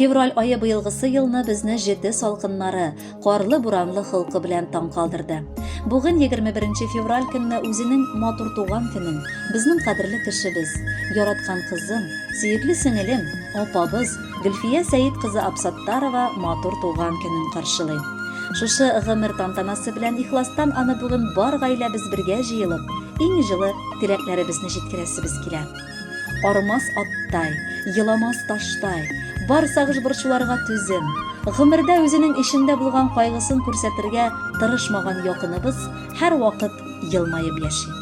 Февраль айы быелгысы елны безне җете салкыннары, карлы буранлы холкы белән таң калдырды. Бүген 21 февраль көнне үзенең матур туган көнен безнең кадерле кешебез, яраткан кызым, сөекле сеңелем, апабыз Гөлфия Сәйит кызы Абсаттарова матур туган көнен каршылый. Шушы гомер тантанасы белән ихластан аны бүген бар гаиләбез бергә җыелып, иң җылы теләкләребезне җиткерәсебез килә. Армас аттай, еламас таштай, бар сагыш борчуларга түзем, гомердә үзенең ишендә булган кайгысын күрсәтергә тырышмаган якыныбыз һәр вакыт елмаеп яши.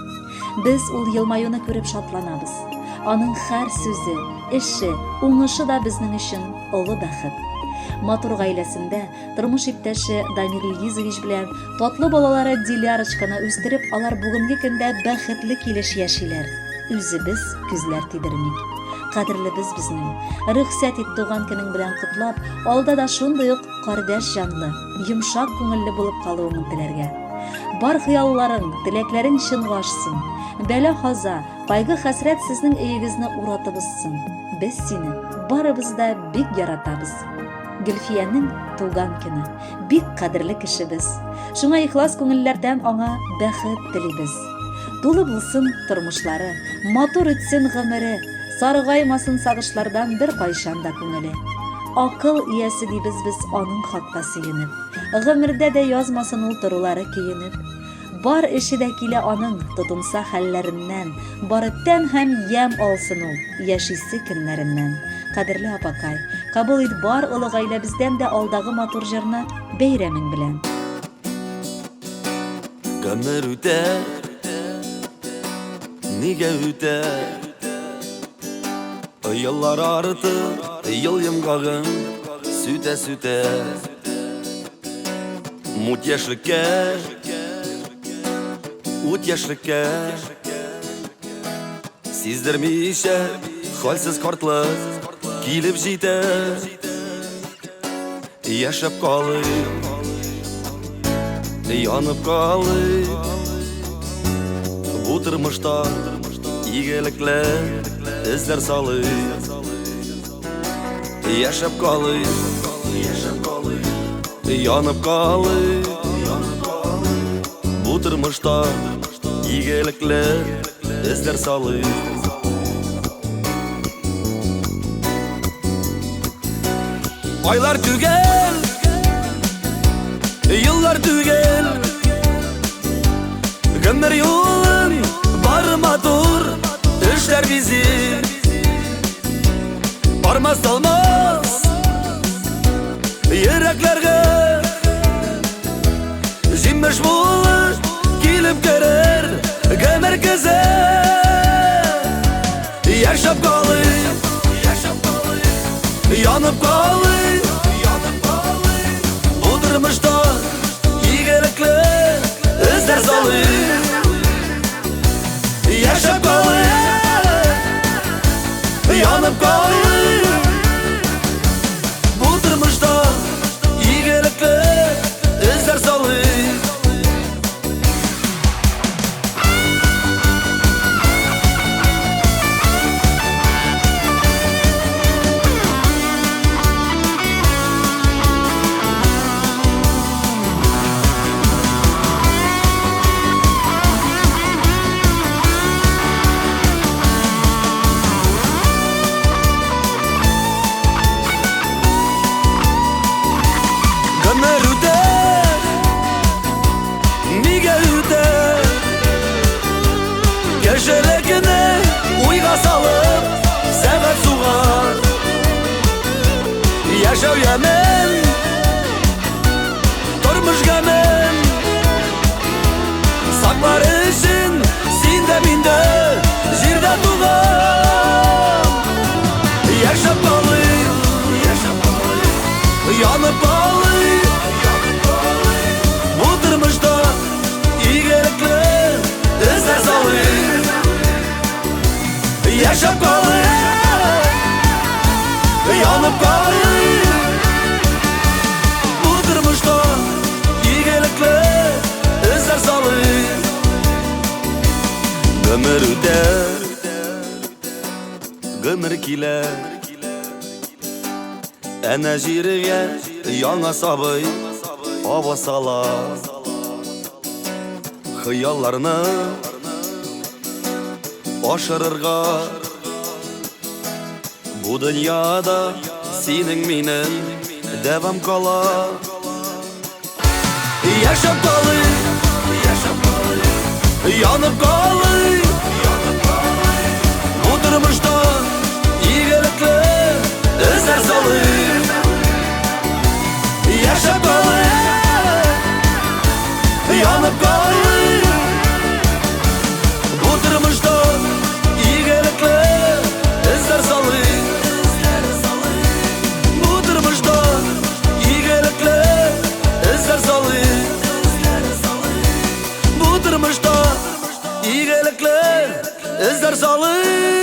Без ул елмаюны күреп шатланабыз. Аның һәр сүзе, эше, уңышы да безнең өчен олы бәхет. Матур гаиләсендә тормыш иптәше Дамир Ильизович белән татлы балалары Дилярочканы үстереп, алар бүгенге көндә бәхетле килеш яшиләр. Үзебез күзләр тидермик. Кадерлебез безнең, рөхсәт ит туган көнең белән котлап, алда да шундый ук кардәш җанлы, йомшак күңелле булып калуыңны теләргә. Бар хыялларың, теләкләрең чынга ашсын. Бәла-хаза, кайгы-хәсрәт сезнең өегезне уратып узсын. Без сине барыбыз да бик яратабыз. Гөлфиянең туган көне, бик кадерле кешебез. Шуңа ихлас күңелләрдән аңа бәхет телибез. Тулы булсын тормышлары, матур үтсен гомере, саргаймасын сагышлардан бер кайчан да күңеле. Акыл иясе дибез без аның хакта сөенеп, гомердә дә язмасын ул торулары көенеп. Бар эше дә килә аның тотынса хәлләреннән, бары тән һәм ям алсын ул яшисе көннәреннән. Кадерле апакай, кабул ит бар олы гаиләбездән дә алдагы матур җырны бәйрәмең белән. Гомер үтә, нигә үтә? Еллар арты, ел йомгагын сүтә-сүтә. Мут яшьлеккә, ут яшьлеккә. Сиздермичә, хәлсез картлык килеп җитә. Яшәп калый, янып калый. Бу тормышта игелекләр эзләр салый. Яшәп калый, янып калый. Бу тормышта игелекләр эзләр салый. Айлар түгел, еллар түгел, гомер юлын бар матур эшләр бизи. Бармас алмас йөрәкләргә, җимеш булып килеп керер гомер көзе. Яшәп калый, янып калый. Бу тормышта игелекле эзләр салый. Яшәп калый, янып калый. Бу тормышта игелекле эзләр салый. Гомер үтә, нигә үтә? Кешелекне уйга салып, сәгать сугар. Яшәү ямен, тормыш гамен. Саклар өчен син дә мин дә җирдә туган. Яшәп калый, янып калый. Бу тормышта игелекле эзләр салый. Яшәп калый, янып калый. Бу тормышта игелекле эзләр салый. Гомер үтә, гомер килә. Әнә җиргә яңа сабый ава сала. Хыялларны ашырырга бу дөньяда синең минем дәвам кала. Яшәп калый, янып калый, бу тормышта игелекле эзләр салый. Яшәп калый, янып калый, бу тормышта игелекле эзләр салый. Бу тормышта игелекле эзләр салый. Бу тормышта игелекле эзләр салый.